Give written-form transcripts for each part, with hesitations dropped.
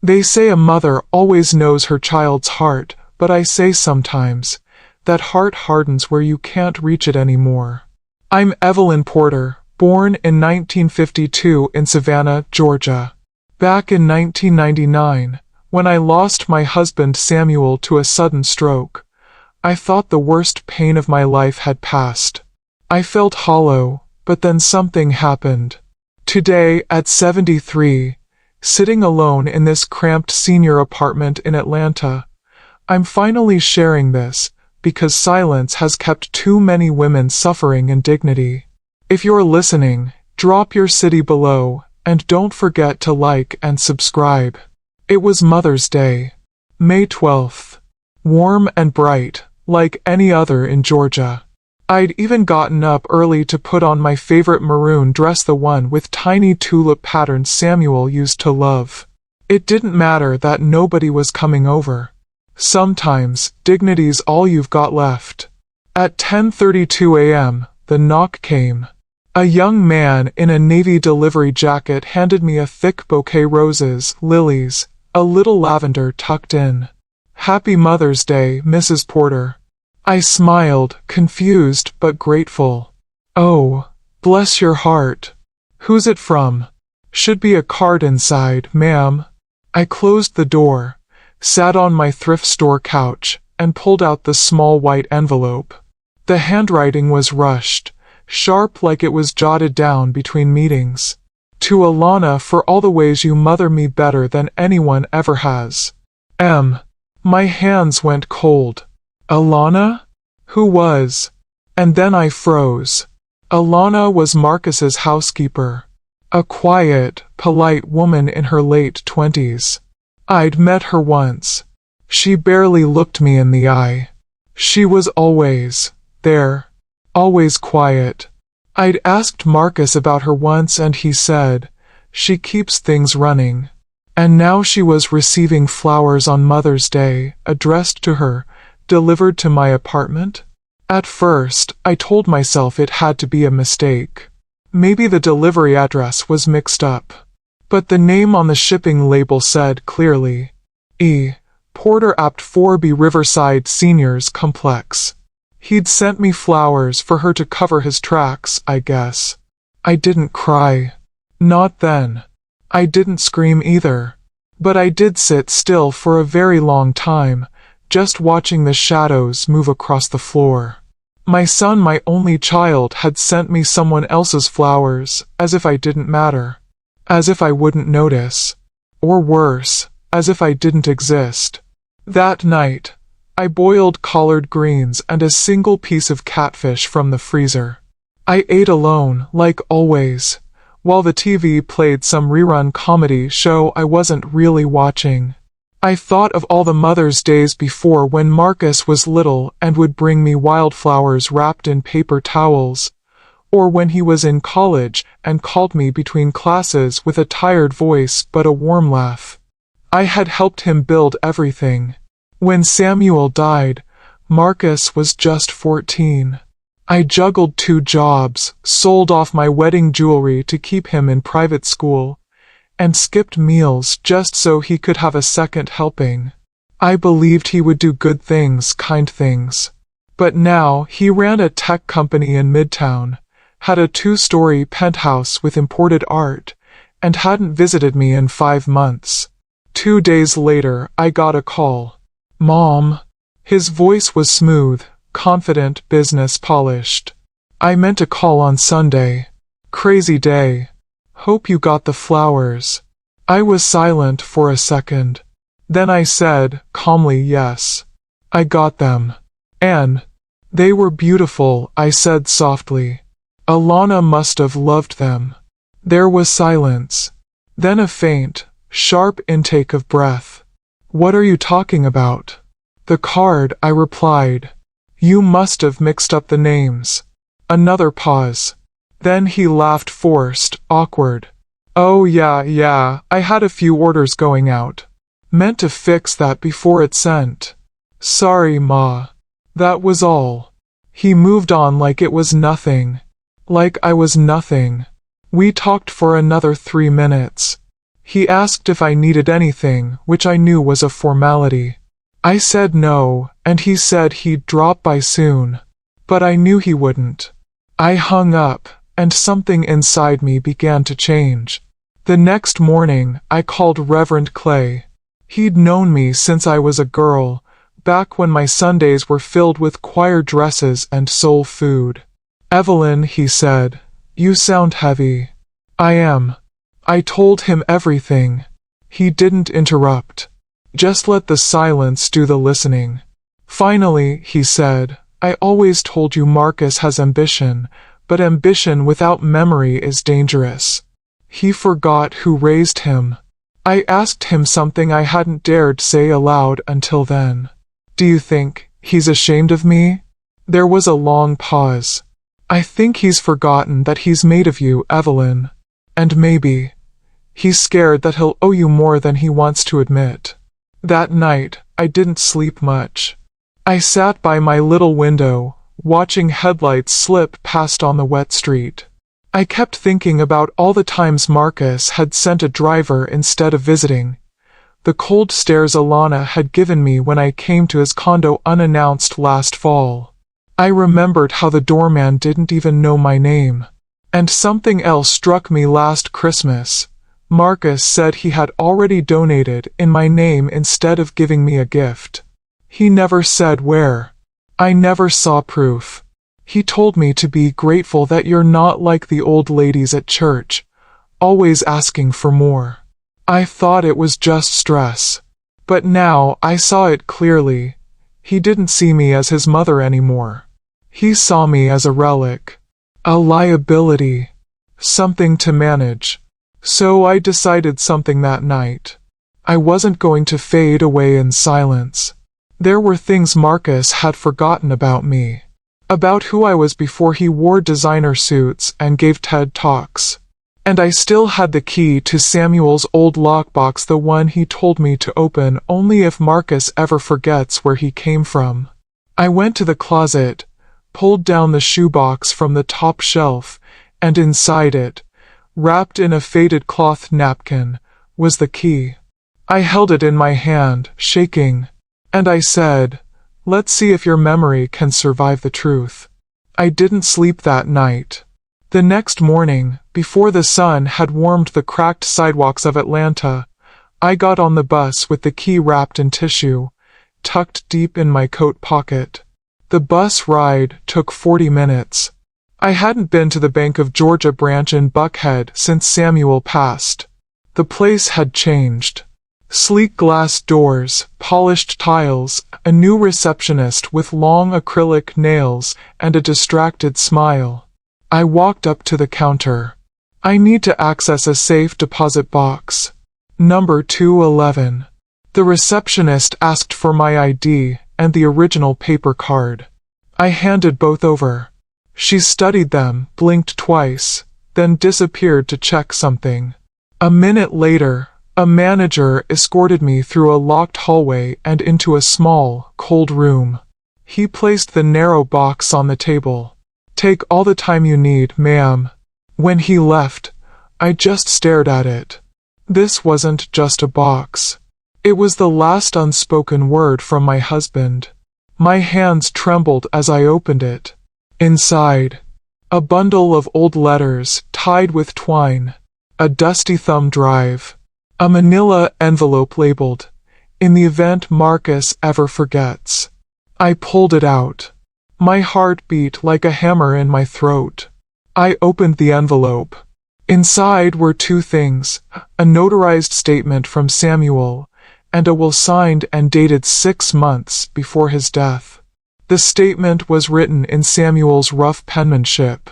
They say a mother always knows her child's heart, but I say sometimes, that heart hardens where you can't reach it anymore. I'm Evelyn Porter, born in 1952 in Savannah, Georgia. Back in 1999, when I lost my husband Samuel to a sudden stroke, I thought the worst pain of my life had passed. I felt hollow, but then something happened. Today, at 73, sitting alone in this cramped senior apartment in Atlanta, I'm finally sharing this, because silence has kept too many women suffering indignity. If you're listening, drop your city below, and don't forget to like and subscribe. It was Mother's Day, May 12th. Warm and bright, like any other in Georgia. I'd even gotten up early to put on my favorite maroon dress, the one with tiny tulip patterns Samuel used to love. It didn't matter that nobody was coming over. Sometimes, dignity's all you've got left. At 10:32 a.m., the knock came. A young man in a navy delivery jacket handed me a thick bouquet roses, lilies, a little lavender tucked in. "Happy Mother's Day, Mrs. Porter." I smiled, confused but grateful. "Oh, bless your heart. Who's it from?" "Should be a card inside, ma'am." I closed the door, sat on my thrift store couch, and pulled out the small white envelope. The handwriting was rushed, sharp like it was jotted down between meetings. "To Alana, for all the ways you mother me better than anyone ever has. M." My hands went cold. Alana? Who was? And then I froze. Alana was Marcus's housekeeper. A quiet, polite woman in her late 20s. I'd met her once. She barely looked me in the eye. She was always there. Always quiet. I'd asked Marcus about her once and he said, "She keeps things running." And now she was receiving flowers on Mother's Day, addressed to her, delivered to my apartment? At first, I told myself it had to be a mistake. Maybe the delivery address was mixed up. But the name on the shipping label said clearly, E. Porter Apt 4B Riverside Seniors Complex. He'd sent me flowers for her to cover his tracks, I guess. I didn't cry. Not then. I didn't scream either. But I did sit still for a very long time, just watching the shadows move across the floor. My son, my only child, had sent me someone else's flowers, as if I didn't matter. As if I wouldn't notice. Or worse, as if I didn't exist. That night, I boiled collard greens and a single piece of catfish from the freezer. I ate alone, like always, while the TV played some rerun comedy show I wasn't really watching. I thought of all the Mother's Days before when Marcus was little and would bring me wildflowers wrapped in paper towels, or when he was in college and called me between classes with a tired voice but a warm laugh. I had helped him build everything. When Samuel died, Marcus was just 14. I juggled 2 jobs, sold off my wedding jewelry to keep him in private school, and skipped meals just so he could have a second helping. I believed he would do good things, kind things. But now he ran a tech company in Midtown, had a 2-story penthouse with imported art, and hadn't visited me in 5 months. 2 days later, I got a call. "Mom." His voice was smooth, confident, business polished. "I meant to call on Sunday. Crazy day. Hope you got the flowers." I was silent for a second. Then I said, calmly, "Yes. I got them. And they were beautiful," I said softly. "Alana must have loved them." There was silence. Then a faint, sharp intake of breath. "What are you talking about?" "The card," I replied. "You must have mixed up the names." Another pause. Then he laughed, forced, awkward. "Oh yeah, I had a few orders going out. Meant to fix that before it's sent. Sorry, Ma." That was all. He moved on like it was nothing. Like I was nothing. We talked for another 3 minutes. He asked if I needed anything, which I knew was a formality. I said no, and he said he'd drop by soon. But I knew he wouldn't. I hung up, and something inside me began to change. The next morning, I called Reverend Clay. He'd known me since I was a girl, back when my Sundays were filled with choir dresses and soul food. "Evelyn," he said, "you sound heavy." "I am." I told him everything. He didn't interrupt. Just let the silence do the listening. Finally, he said, "I always told you Marcus has ambition, but ambition without memory is dangerous." He forgot who raised him. I asked him something I hadn't dared say aloud until then. "Do you think he's ashamed of me?" There was a long pause. "I think he's forgotten that he's made of you, Evelyn. And maybe he's scared that he'll owe you more than he wants to admit." That night, I didn't sleep much. I sat by my little window, watching headlights slip past on the wet street. I kept thinking about all the times Marcus had sent a driver instead of visiting. The cold stares Alana had given me when I came to his condo unannounced last fall. I remembered how the doorman didn't even know my name. And something else struck me last Christmas. Marcus said he had already donated in my name instead of giving me a gift. He never said where. I never saw proof. He told me to be grateful that you're not like the old ladies at church, always asking for more. I thought it was just stress. But now I saw it clearly. He didn't see me as his mother anymore. He saw me as a relic. A liability. Something to manage. So I decided something that night. I wasn't going to fade away in silence. There were things Marcus had forgotten about me. About who I was before he wore designer suits and gave TED Talks. And I still had the key to Samuel's old lockbox, the one he told me to open only if Marcus ever forgets where he came from. I went to the closet, pulled down the shoebox from the top shelf, and inside it, wrapped in a faded cloth napkin, was the key. I held it in my hand, shaking, and I said, "Let's see if your memory can survive the truth." I didn't sleep that night. The next morning, before the sun had warmed the cracked sidewalks of Atlanta, I got on the bus with the key wrapped in tissue, tucked deep in my coat pocket. The bus ride took 40 minutes. I hadn't been to the Bank of Georgia branch in Buckhead since Samuel passed. The place had changed. Sleek glass doors, polished tiles, a new receptionist with long acrylic nails, and a distracted smile. I walked up to the counter. "I need to access a safe deposit box. Number 211. The receptionist asked for my ID and the original paper card. I handed both over. She studied them, blinked twice, then disappeared to check something. A minute later, a manager escorted me through a locked hallway and into a small, cold room. He placed the narrow box on the table. "Take all the time you need, ma'am." When he left, I just stared at it. This wasn't just a box. It was the last unspoken word from my husband. My hands trembled as I opened it. Inside, a bundle of old letters tied with twine, a dusty thumb drive, a manila envelope labeled, "In the event Marcus ever forgets." I pulled it out. My heart beat like a hammer in my throat. I opened the envelope. Inside were two things, a notarized statement from Samuel, and a will signed and dated 6 months before his death. The statement was written in Samuel's rough penmanship.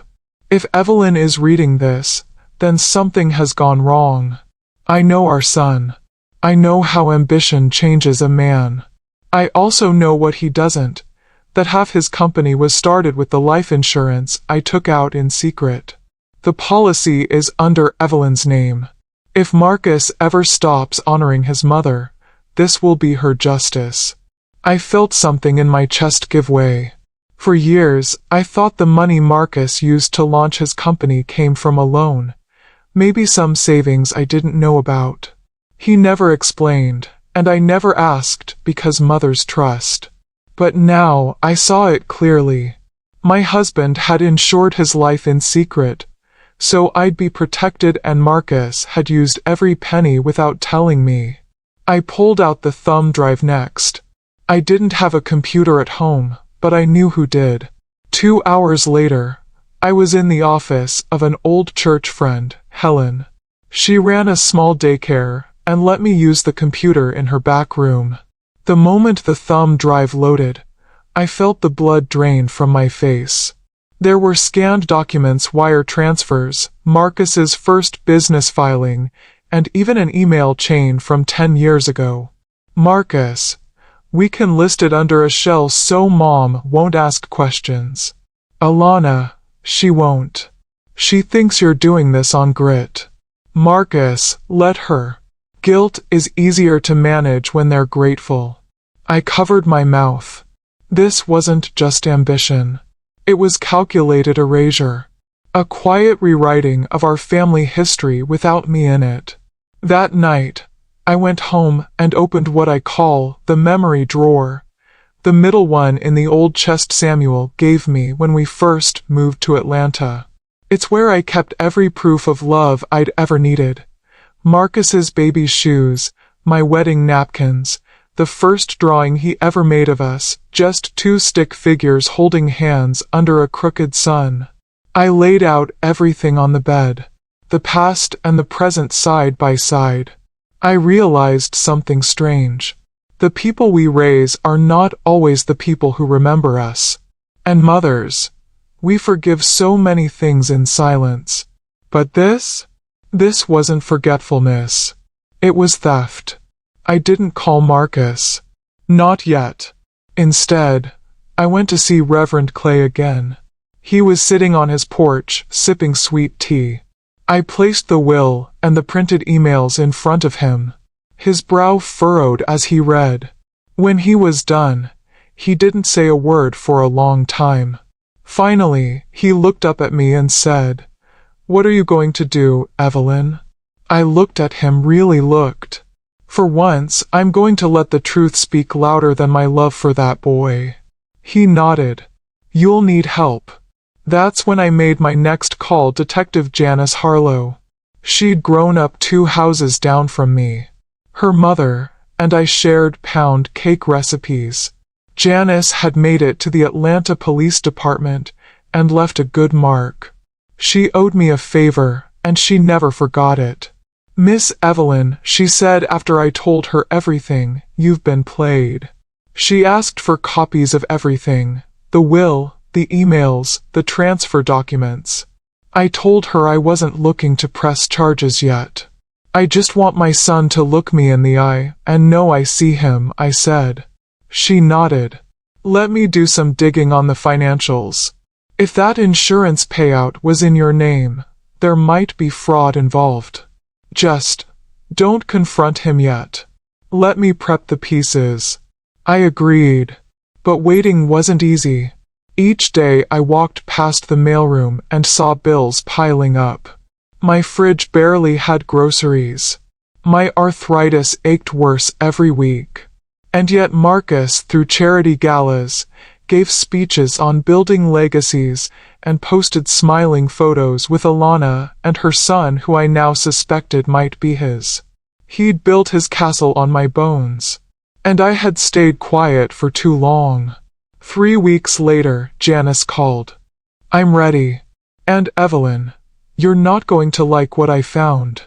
If Evelyn is reading this, then something has gone wrong. I know our son. I know how ambition changes a man. I also know what he doesn't, that half his company was started with the life insurance I took out in secret. The policy is under Evelyn's name. If Marcus ever stops honoring his mother, this will be her justice. I felt something in my chest give way. For years, I thought the money Marcus used to launch his company came from a loan. Maybe some savings I didn't know about. He never explained, and I never asked because mothers trust. But now I saw it clearly. My husband had insured his life in secret, so I'd be protected, and Marcus had used every penny without telling me. I pulled out the thumb drive next. I didn't have a computer at home, but I knew who did. 2 hours later, I was in the office of an old church friend, Helen. She ran a small daycare and let me use the computer in her back room. The moment the thumb drive loaded, I felt the blood drain from my face. There were scanned documents, wire transfers, Marcus's first business filing, and even an email chain from 10 years ago. Marcus, we can list it under a shell so Mom won't ask questions. Alana, she won't. She thinks you're doing this on grit. Marcus, let her. Guilt is easier to manage when they're grateful. I covered my mouth. This wasn't just ambition. It was calculated erasure. A quiet rewriting of our family history without me in it. That night, I went home and opened what I call the memory drawer. The middle one in the old chest Samuel gave me when we first moved to Atlanta. It's where I kept every proof of love I'd ever needed. Marcus's baby shoes, my wedding napkins, the first drawing he ever made of us, just 2 stick figures holding hands under a crooked sun. I laid out everything on the bed, the past and the present side by side. I realized something strange. The people we raise are not always the people who remember us. And mothers, we forgive so many things in silence. But this wasn't forgetfulness. It was theft. I didn't call Marcus. Not yet. Instead, I went to see Reverend Clay again. He was sitting on his porch, sipping sweet tea. I placed the will and the printed emails in front of him. His brow furrowed as he read. When he was done, he didn't say a word for a long time. Finally, he looked up at me and said, "What are you going to do, Evelyn?" I looked at him, really looked. For once, I'm going to let the truth speak louder than my love for that boy. He nodded. You'll need help. That's when I made my next call, Detective Janice Harlow. She'd grown up 2 houses down from me. Her mother and I shared pound cake recipes. Janice had made it to the Atlanta Police Department and left a good mark. She owed me a favor, and she never forgot it. "Miss Evelyn," she said after I told her everything, "you've been played." She asked for copies of everything, the will, the emails, the transfer documents. I told her I wasn't looking to press charges yet. "I just want my son to look me in the eye and know I see him," I said. She nodded. "Let me do some digging on the financials. If that insurance payout was in your name, there might be fraud involved. Just don't confront him yet. Let me prep the pieces." I agreed. But waiting wasn't easy. Each day I walked past the mailroom and saw bills piling up. My fridge barely had groceries. My arthritis ached worse every week. And yet Marcus, through charity galas, gave speeches on building legacies and posted smiling photos with Alana and her son, who I now suspected might be his. He'd built his castle on my bones. And I had stayed quiet for too long. 3 weeks later, Janice called. "I'm ready. And Evelyn, you're not going to like what I found."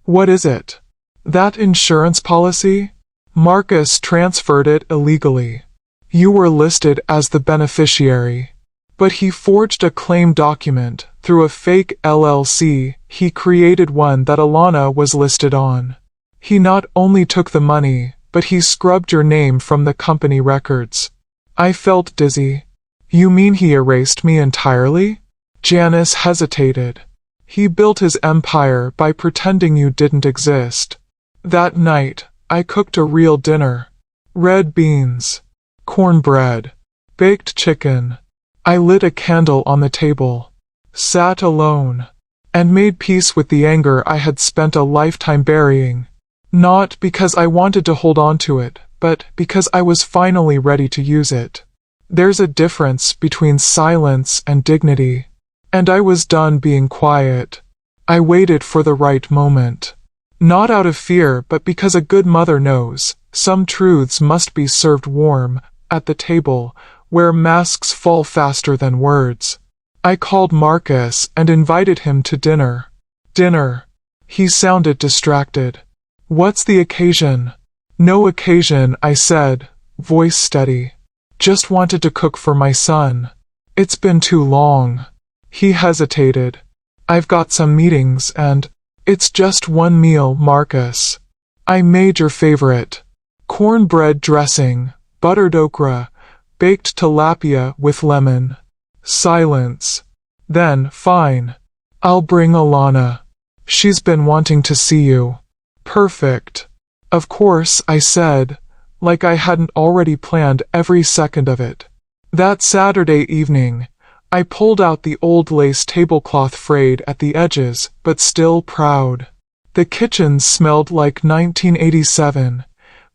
"What is it?" "That insurance policy? Marcus transferred it illegally. You were listed as the beneficiary. But he forged a claim document through a fake LLC. He created one that Alana was listed on. He not only took the money, but he scrubbed your name from the company records." I felt dizzy. "You mean he erased me entirely?" Janice hesitated. "He built his empire by pretending you didn't exist. That night, I cooked a real dinner. Red beans, cornbread, baked chicken. I lit a candle on the table. Sat alone. and made peace with the anger I had spent a lifetime burying. Not because I wanted to hold on to it, but because I was finally ready to use it. There's a difference between silence and dignity. And I was done being quiet. I waited for the right moment. Not out of fear, but because a good mother knows some truths must be served warm, at the table, where masks fall faster than words. I called Marcus and invited him to dinner. Dinner. He sounded distracted. What's the occasion? No occasion, I said, voice steady. Just wanted to cook for my son. It's been too long. He hesitated. I've got some meetings and... It's just one meal, Marcus. I made your favorite. Cornbread dressing, buttered okra, baked tilapia with lemon. Silence. Then, fine. I'll bring Alana. She's been wanting to see you. Perfect. Of course, I said, like I hadn't already planned every second of it. That Saturday evening, I pulled out the old lace tablecloth frayed at the edges, but still proud. The kitchen smelled like 1987.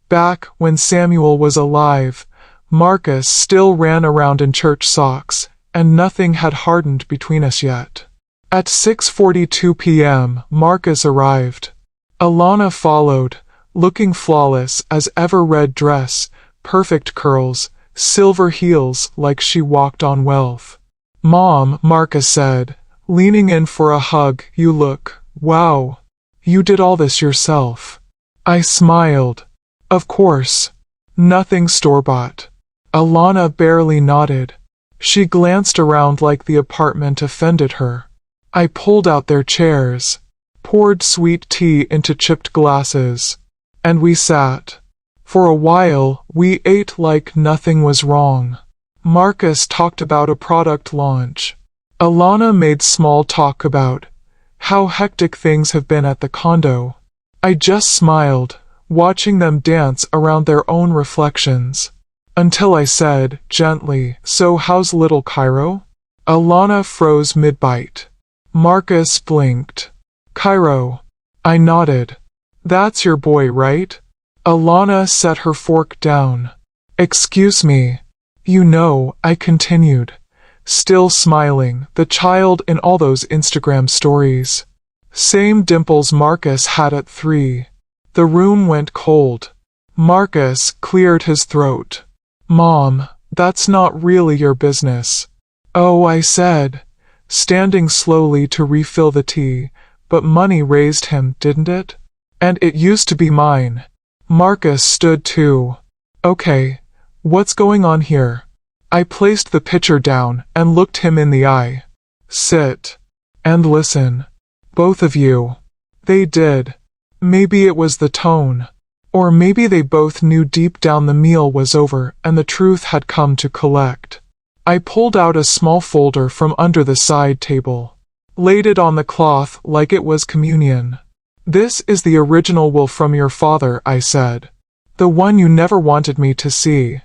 Back when Samuel was alive, Marcus still ran around in church socks, and nothing had hardened between us yet. At 6:42 p.m., Marcus arrived. Alana followed, looking flawless as ever, red dress, perfect curls, silver heels like she walked on wealth. Mom, Marcus said, leaning in for a hug, you look, wow. You did all this yourself. I smiled. Of course. Nothing store-bought. Alana barely nodded. She glanced around like the apartment offended her. I pulled out their chairs, poured sweet tea into chipped glasses, and we sat. For a while, we ate like nothing was wrong. Marcus talked about a product launch. Alana made small talk about how hectic things have been at the condo. I just smiled, watching them dance around their own reflections. Until I said, gently, so how's little Cairo? Alana froze mid-bite. Marcus blinked. Cairo. I nodded. That's your boy, right? Alana set her fork down. Excuse me. You know, I continued, still smiling, the child in all those Instagram stories. Same dimples Marcus had at 3. The room went cold. Marcus cleared his throat. Mom, that's not really your business. Oh, I said, standing slowly to refill the tea, but money raised him, didn't it? And it used to be mine. Marcus stood too. Okay. What's going on here? I placed the pitcher down and looked him in the eye. Sit. And listen. Both of you. They did. Maybe it was the tone. Or maybe they both knew deep down the meal was over and the truth had come to collect. I pulled out a small folder from under the side table. Laid it on the cloth like it was communion. This is the original will from your father, I said. The one you never wanted me to see.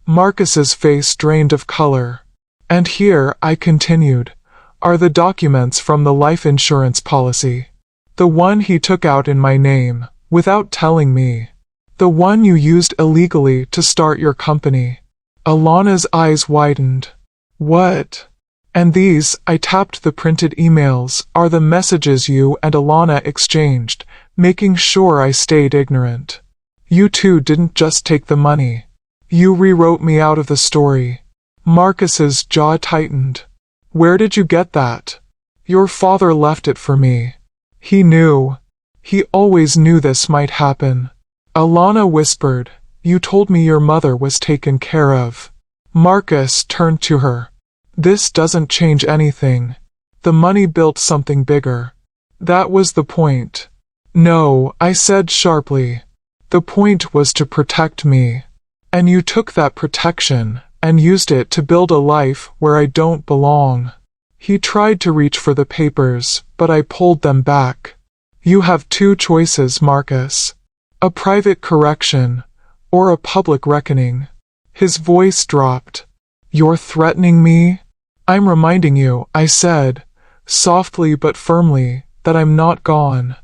Marcus's face drained of color. And here, I continued, are the documents from the life insurance policy. The one he took out in my name, without telling me. The one you used illegally to start your company. Alana's eyes widened. What? And these, I tapped the printed emails, are the messages you and Alana exchanged, making sure I stayed ignorant. You two didn't just take the money. You rewrote me out of the story. Marcus's jaw tightened. Where did you get that? Your father left it for me. He knew. He always knew this might happen. Alana whispered, you told me your mother was taken care of. Marcus turned to her. This doesn't change anything. The money built something bigger. That was the point. No, I said sharply. The point was to protect me. And you took that protection and used it to build a life where I don't belong. He tried to reach for the papers, but I pulled them back. You have two choices, Marcus. A private correction, or a public reckoning. His voice dropped. You're threatening me? I'm reminding you, I said, softly but firmly, that I'm not gone.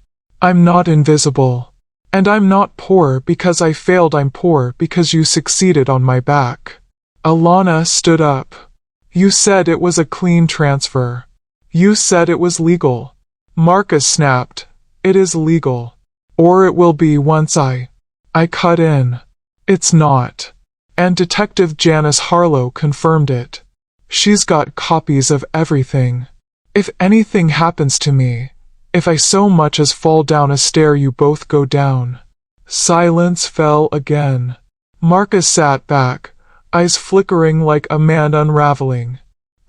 I'm not invisible. And I'm not poor because I failed. I'm poor because you succeeded on my back. Alana stood up. You said it was a clean transfer. You said it was legal. Marcus snapped. It is legal. Or it will be once I cut in. It's not. And Detective Janice Harlow confirmed it. She's got copies of everything. If anything happens to me, if I so much as fall down a stair, you both go down. Silence fell again. Marcus sat back, eyes flickering like a man unraveling.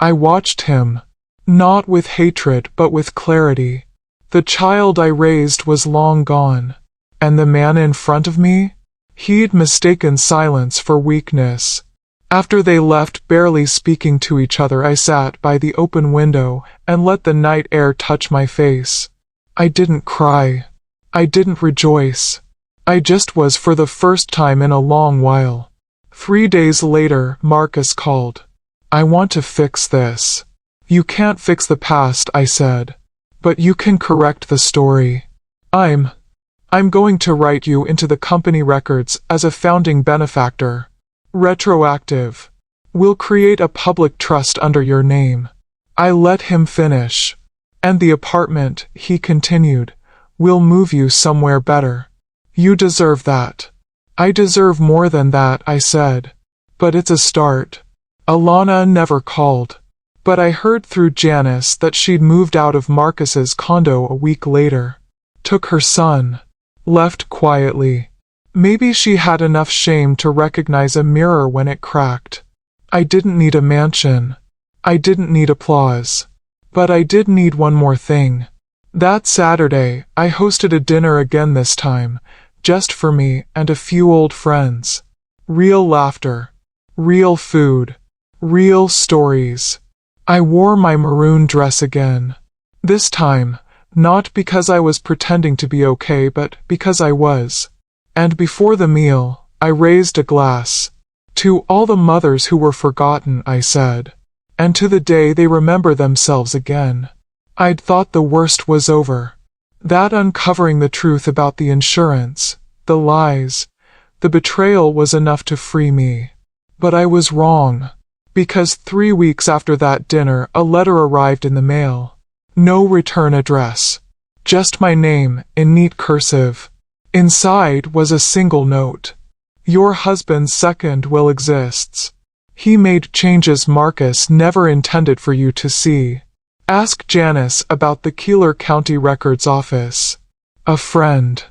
I watched him, not with hatred but with clarity. The child I raised was long gone. And the man in front of me? He'd mistaken silence for weakness. After they left, barely speaking to each other, I sat by the open window and let the night air touch my face. I didn't cry. I didn't rejoice. I just was for the first time in a long while. 3 days later, Marcus called. I want to fix this. You can't fix the past, I said. But you can correct the story. I'm going to write you into the company records as a founding benefactor. Retroactive. We'll create a public trust under your name. I let him finish. And the apartment, he continued. We'll move you somewhere better. You deserve that. I deserve more than that, I said. But it's a start. Alana never called. But I heard through Janice that she'd moved out of Marcus's condo a week later. Took her son. Left quietly. Maybe she had enough shame to recognize a mirror when it cracked. I didn't need a mansion. I didn't need applause. But I did need one more thing. That Saturday, I hosted a dinner again, this time, just for me and a few old friends. Real laughter. Real food. Real stories. I wore my maroon dress again. This time, not because I was pretending to be okay, but because I was. And before the meal, I raised a glass. To all the mothers who were forgotten, I said. And to the day they remember themselves again. I'd thought the worst was over. That uncovering the truth about the insurance, the lies, the betrayal was enough to free me. But I was wrong. Because 3 weeks after that dinner, a letter arrived in the mail. No return address. Just my name, in neat cursive. Inside was a single note. Your husband's second will exists. He made changes Marcus never intended for you to see. Ask Janice about the Keeler County Records Office. A friend.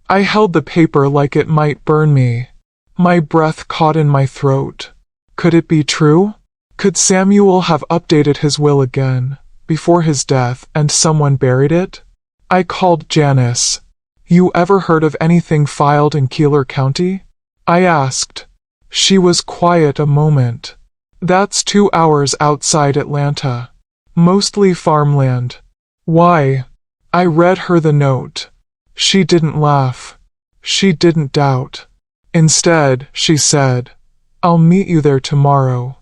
I held the paper like it might burn me. My breath caught in my throat. Could it be true? Could Samuel have updated his will again, before his death, and someone buried it? I called Janice. You ever heard of anything filed in Keeler County? I asked. She was quiet a moment. That's 2 hours outside Atlanta. Mostly farmland. Why? I read her the note. She didn't laugh. She didn't doubt. Instead, she said, I'll meet you there tomorrow.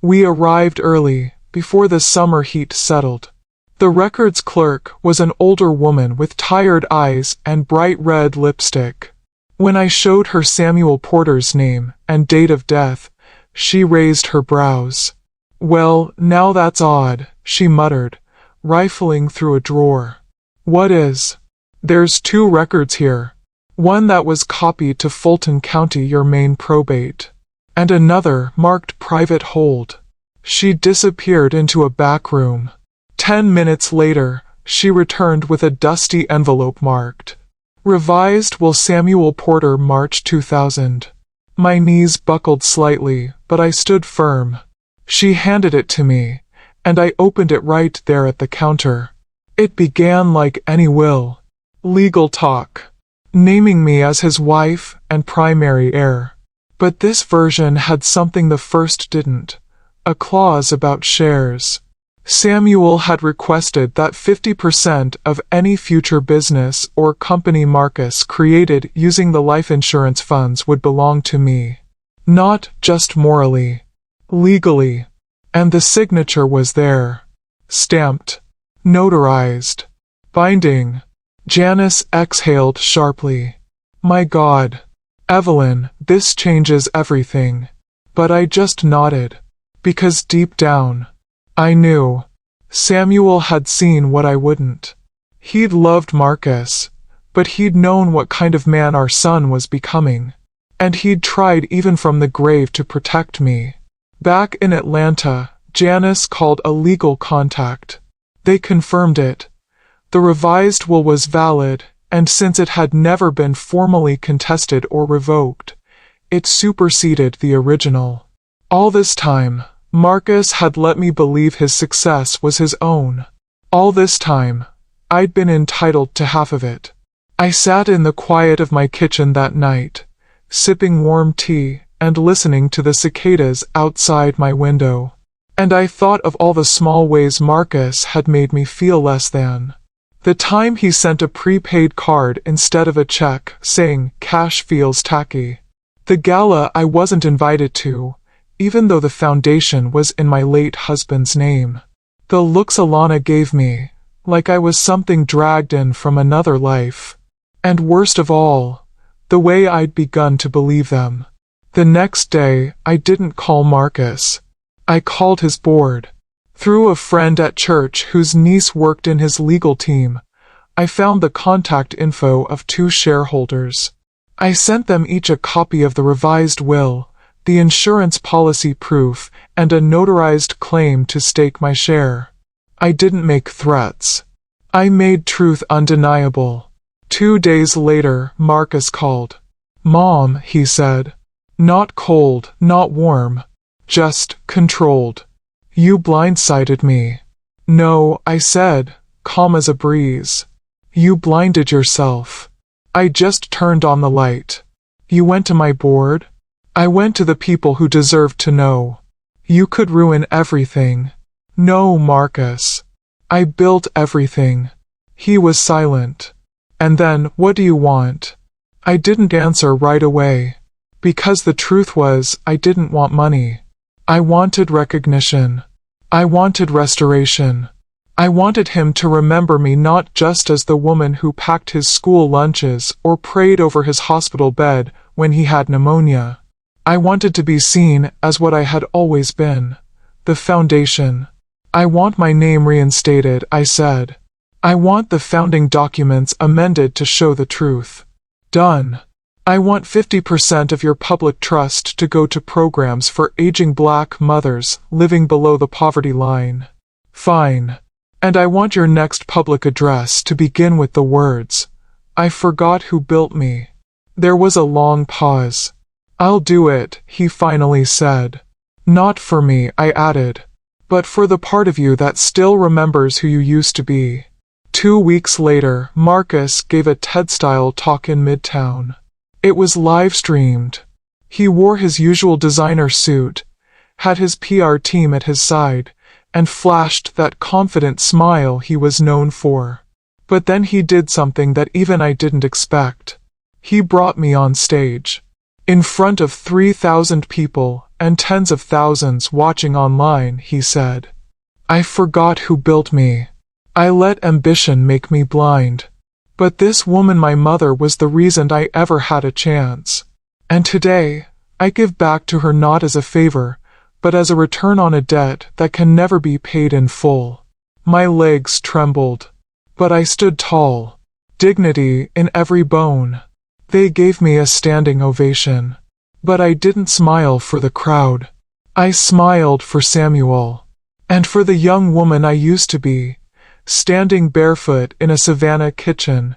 We arrived early, before the summer heat settled. The records clerk was an older woman with tired eyes and bright red lipstick. When I showed her Samuel Porter's name and date of death, she raised her brows. Well, now that's odd, she muttered, rifling through a drawer. What is? There's 2 records here. One that was copied to Fulton County, your main probate, and another marked private hold. She disappeared into a back room. 10 minutes later, she returned with a dusty envelope marked Revised Will Samuel Porter, March 2000. My knees buckled slightly, but I stood firm. She handed it to me, and I opened it right there at the counter. It began like any will. Legal talk. Naming me as his wife and primary heir. But this version had something the first didn't. A clause about shares. Samuel had requested that 50% of any future business or company Marcus created using the life insurance funds would belong to me. Not just morally. Legally. And the signature was there. Stamped. Notarized. Binding. Janice exhaled sharply. My God. Evelyn, this changes everything. But I just nodded. Because deep down, I knew. Samuel had seen what I wouldn't. He'd loved Marcus, but he'd known what kind of man our son was becoming. And he'd tried even from the grave to protect me. Back in Atlanta, Janice called a legal contact. They confirmed it. The revised will was valid, and since it had never been formally contested or revoked, it superseded the original. All this time, Marcus had let me believe his success was his own. All this time, I'd been entitled to half of it. I sat in the quiet of my kitchen that night, sipping warm tea and listening to the cicadas outside my window. And I thought of all the small ways Marcus had made me feel less than. The time he sent a prepaid card instead of a check, saying, "Cash feels tacky." The gala I wasn't invited to, even though the foundation was in my late husband's name. The looks Alana gave me, like I was something dragged in from another life. And worst of all, the way I'd begun to believe them. The next day, I didn't call Marcus. I called his board. Through a friend at church whose niece worked in his legal team, I found the contact info of 2 shareholders. I sent them each a copy of the revised will, the insurance policy proof, and a notarized claim to stake my share. I didn't make threats. I made truth undeniable. 2 days later, Marcus called. "Mom," he said. "Not cold, not warm. Just controlled. You blindsided me." "No," I said, calm as a breeze. "You blinded yourself. I just turned on the light." "You went to my board?" "I went to the people who deserved to know. You could ruin everything." "No, Marcus. I built everything." He was silent. "And then, what do you want?" I didn't answer right away. Because the truth was, I didn't want money. I wanted recognition. I wanted restoration. I wanted him to remember me not just as the woman who packed his school lunches or prayed over his hospital bed when he had pneumonia. I wanted to be seen as what I had always been. The foundation. "I want my name reinstated," I said. "I want the founding documents amended to show the truth." "Done. I want 50% of your public trust to go to programs for aging Black mothers living below the poverty line." "Fine. And I want your next public address to begin with the words, 'I forgot who built me.'" There was a long pause. "I'll do it," he finally said. "Not for me," I added, "but for the part of you that still remembers who you used to be." 2 weeks later, Marcus gave a TED-style talk in Midtown. It was live-streamed. He wore his usual designer suit, had his PR team at his side, and flashed that confident smile he was known for. But then he did something that even I didn't expect. He brought me on stage. In front of 3,000 people and tens of thousands watching online, he said, "I forgot who built me. I let ambition make me blind. But this woman, my mother, was the reason I ever had a chance. And today, I give back to her not as a favor, but as a return on a debt that can never be paid in full." My legs trembled. But I stood tall. Dignity in every bone. They gave me a standing ovation. But I didn't smile for the crowd. I smiled for Samuel. And for the young woman I used to be, standing barefoot in a Savannah kitchen,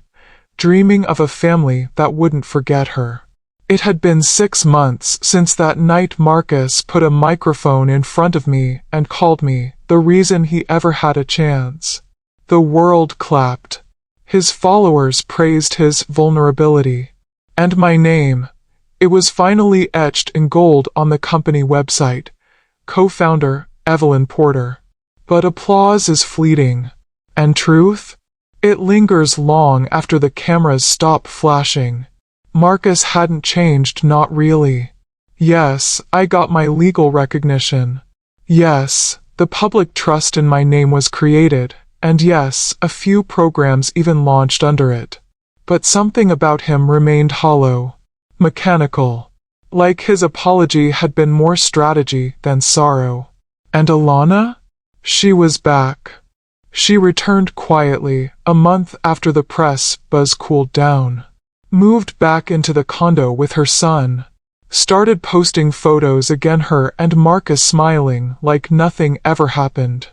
dreaming of a family that wouldn't forget her. It had been 6 months since that night Marcus put a microphone in front of me and called me the reason he ever had a chance. The world clapped. His followers praised his vulnerability. And my name. It was finally etched in gold on the company website. Co-founder, Evelyn Porter. But applause is fleeting. And truth? It lingers long after the cameras stop flashing. Marcus hadn't changed, not really. Yes, I got my legal recognition. Yes, the public trust in my name was created, and yes, a few programs even launched under it. But something about him remained hollow, mechanical. Like his apology had been more strategy than sorrow. And Alana? She was back. She returned quietly, a month after the press buzz cooled down. Moved back into the condo with her son. Started posting photos again, her and Marcus smiling like nothing ever happened.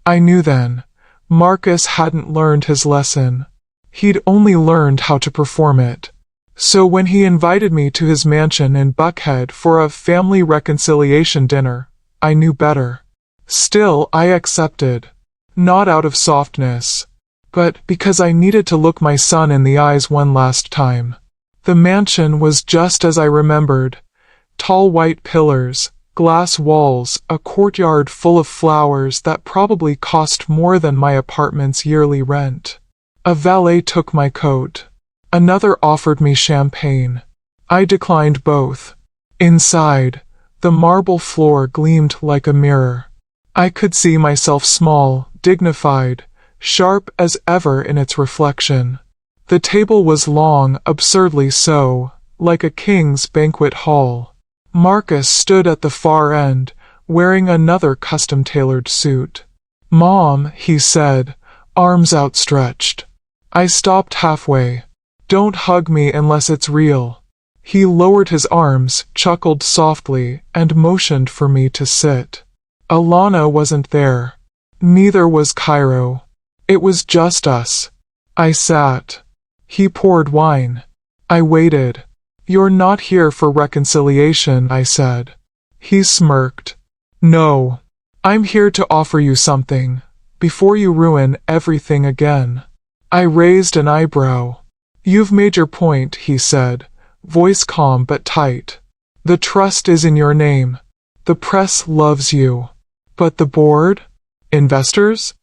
I knew then. Marcus hadn't learned his lesson. He'd only learned how to perform it. So when he invited me to his mansion in Buckhead for a family reconciliation dinner, I knew better. Still, I accepted. Not out of softness, but because I needed to look my son in the eyes one last time. The mansion was just as I remembered. Tall white pillars, glass walls, a courtyard full of flowers that probably cost more than my apartment's yearly rent. A valet took my coat. Another offered me champagne. I declined both. Inside, the marble floor gleamed like a mirror. I could see myself small, dignified, sharp as ever in its reflection. The table was long, absurdly so, like a king's banquet hall. Marcus stood at the far end, wearing another custom-tailored suit. "Mom," he said, arms outstretched. I stopped halfway. "Don't hug me unless it's real." He lowered his arms, chuckled softly, and motioned for me to sit. Alana wasn't there. Neither was Cairo. It was just us. I sat. He poured wine. I waited. "You're not here for reconciliation," I said. He smirked. "No. I'm here to offer you something, before you ruin everything again." I raised an eyebrow. "You've made your point," he said, voice calm but tight. "The trust is in your name. The press loves you. But the board? Investors?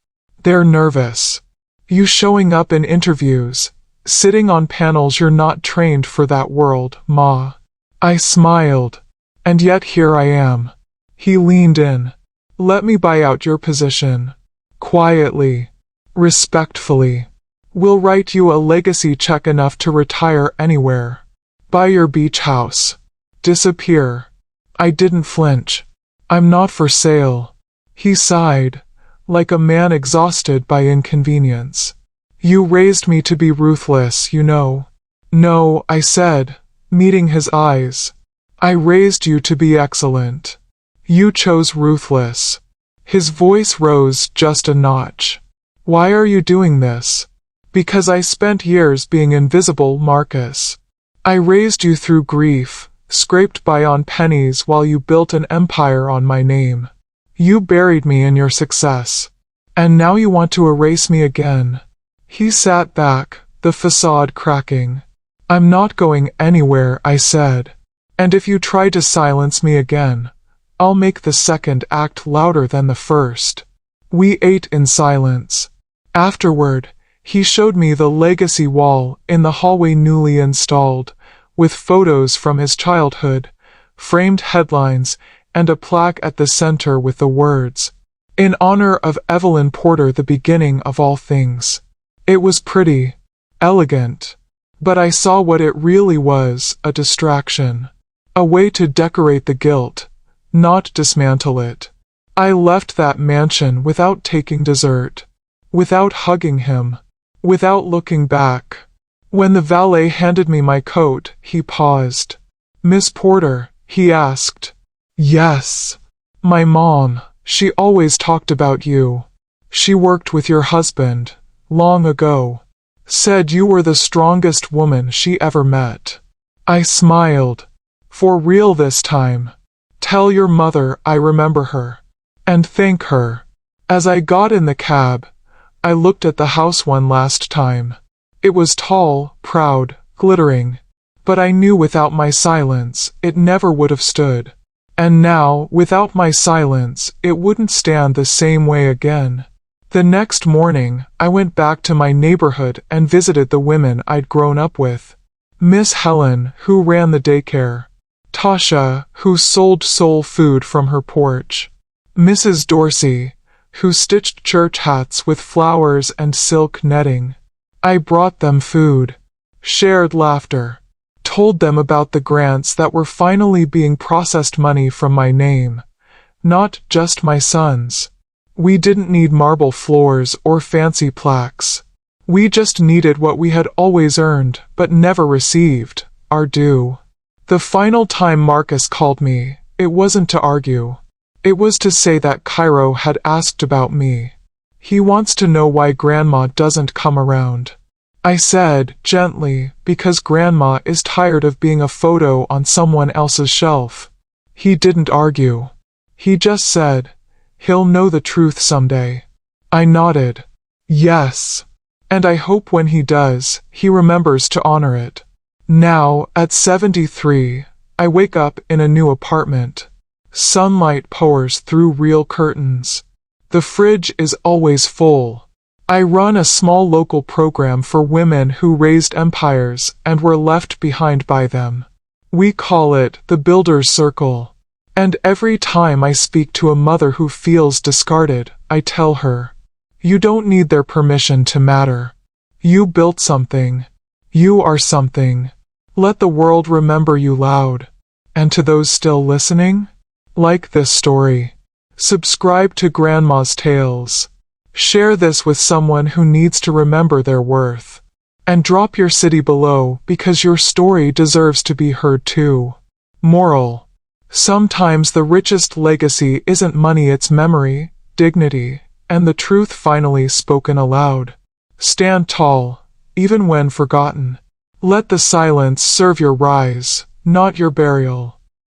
They're nervous. You showing up in interviews, sitting on panels, you're not trained for that world, Ma." I smiled. "And yet here I am." He leaned in. "Let me buy out your position. Quietly. Respectfully. We'll write you a legacy check enough to retire anywhere. Buy your beach house. Disappear." I didn't flinch. "I'm not for sale." He sighed, like a man exhausted by inconvenience. "You raised me to be ruthless, you know." "No," I said, meeting his eyes. "I raised you to be excellent. You chose ruthless." His voice rose just a notch. "Why are you doing this?" "Because I spent years being invisible, Marcus. I raised you through grief, scraped by on pennies while you built an empire on my name. You buried me in your success. And now you want to erase me again." He sat back, the facade cracking. "I'm not going anywhere," I said. "And if you try to silence me again, I'll make the second act louder than the first." We ate in silence. Afterward, he showed me the legacy wall in the hallway newly installed, with photos from his childhood, framed headlines, and a plaque at the center with the words, "In honor of Evelyn Porter, the beginning of all things." It was pretty, elegant, but I saw what it really was, a distraction. A way to decorate the guilt, not dismantle it. I left that mansion without taking dessert, without hugging him, without looking back. When the valet handed me my coat, he paused. "Miss Porter?" he asked. "Yes. My mom, she always talked about you. She worked with your husband, long ago. Said you were the strongest woman she ever met." I smiled. "For real this time. Tell your mother I remember her. And thank her." As I got in the cab, I looked at the house one last time. It was tall, proud, glittering. But I knew without my silence, it never would have stood. And now, without my silence, it wouldn't stand the same way again. The next morning, I went back to my neighborhood and visited the women I'd grown up with. Miss Helen, who ran the daycare. Tasha, who sold soul food from her porch. Mrs. Dorsey, who stitched church hats with flowers and silk netting. I brought them food, shared laughter, told them about the grants that were finally being processed, money from my name, not just my son's. We didn't need marble floors or fancy plaques. We just needed what we had always earned but never received, our due. The final time Marcus called me, it wasn't to argue. It was to say that Cairo had asked about me. He wants to know why Grandma doesn't come around. I said, gently, because Grandma is tired of being a photo on someone else's shelf. He didn't argue. He just said, he'll know the truth someday. I nodded. Yes. And I hope when he does, he remembers to honor it. Now, at 73, I wake up in a new apartment. Sunlight pours through real curtains. The fridge is always full. I run a small local program for women who raised empires and were left behind by them. We call it the Builder's Circle. And every time I speak to a mother who feels discarded, I tell her, you don't need their permission to matter. You built something. You are something. Let the world remember you loud. And to those still listening, like this story. Subscribe to Grandma's Tales. Share this with someone who needs to remember their worth. And drop your city below because your story deserves to be heard too. Moral. Sometimes the richest legacy isn't money, it's memory, dignity, and the truth finally spoken aloud. Stand tall, even when forgotten. Let the silence serve your rise, not your burial.